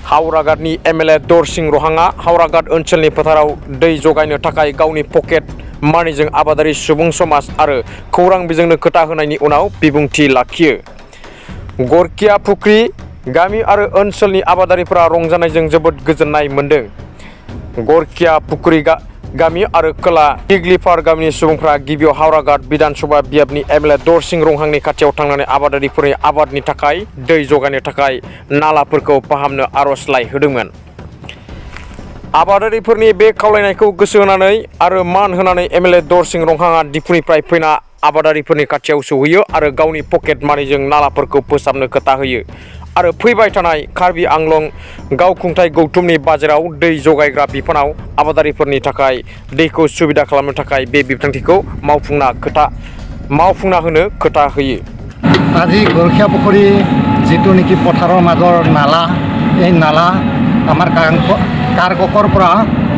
हावराघाटनि MLA दरसिं रहांआ हावराघाट ओनसोलनि फोथाराव दै जगायनो थाखाय गावनि पकेट मानिजों आबादारि सुबुं समाज आरो खौरां बिजोंनो खोथा होनायनि उनाव बिबुंथि लाखियो। गरखिया फुख्रि गामि आरो ओनसोलनि आबादारिफोरा रंजानायजों जोबोद गोजोननाय मोन्दों। गरखिया फुख्रि गामि आरो खोला दिग्लिफार गामिनि सुबुंफ्रा गिबियाव हावराघाट विधानसभा बियाबनि एमएलए दरसिं रहांनि खाथियाव थांनानै आबादारिफोरनि आबादनि थाखाय दै जगायनो थाखाय नालाफोरखौ फाहामनो आर'जलाइ होदोंमोन। आबादारिफोरनि बे खावलायनायखौ गोसो होनानै आरो मान होनानै एमएलए दरसिं रहांआ दिपुनिफ्राय फैना आबादारिफोरनि खाथियाव सौहैयो आरो गावनि पकेट मानिजों नालाफोरखौ फोसाबनो खोथा होयो आरो फैबाय थानाय कार्बि आंलं गावखुंथाय गौथुमनि बाजेराव दै जगायग्रा बिफानाव आबादारिफोरनि थाखाय दैखौ सुबिदा खालामनो थाखाय बे बिथांखिखौ मावफुंना होनो खोथा होयो। আজি गरखिया पुखुरी जितु नेকি पथाৰৰ মাজৰ नाला এই नाला আমাৰ कारगকৰ পৰা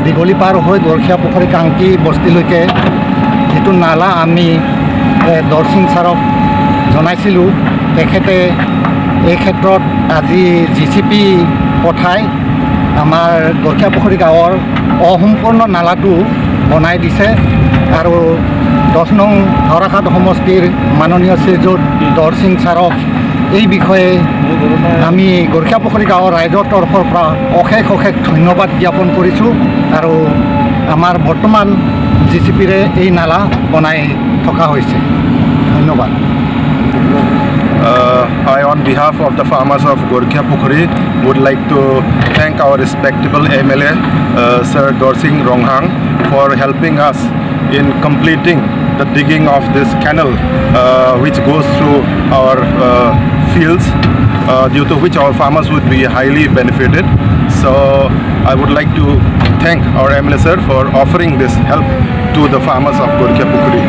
दीघलीपार হৈ गरखिया पुखुरी कांकी बस्तीলৈকে जितु नाला আমি दरसिं ছাৰক জনাইছিলোঁ তেখেতে এই ক্ষেত্ৰত আজি জিচিপি পঠাই আমাৰ গৰখীয়া পুখুৰী গাঁৱৰ অসম্পূৰ্ণ নালাটো বনাই দিছে আৰু 10 নং হাওৰাঘাট সমষ্টিৰ মাননীয় শ্ৰীযুত দৰসিং ছাৰক এই বিষয়ে আমি গৰখীয়া পুখুৰী গাঁৱৰ ৰাইজৰ তৰফৰ পৰা অশেষ ধন্যবাদ জ্ঞাপন কৰিছোঁ আৰু আমাৰ বৰ্তমান জিচিপিৰে এই নালা বনাই থকা হৈছে। ধন্যবাদ। I, on behalf of the farmers of Gorkhia Pukhuri, would like to thank our respectable MLA, Sir Dorsing Ronghang, for helping us in completing the digging of this canal, which goes through our fields, due to which our farmers would be highly benefited. So I would like to thank our MLA sir for offering this help to the farmers of Gorkhia Pukhuri.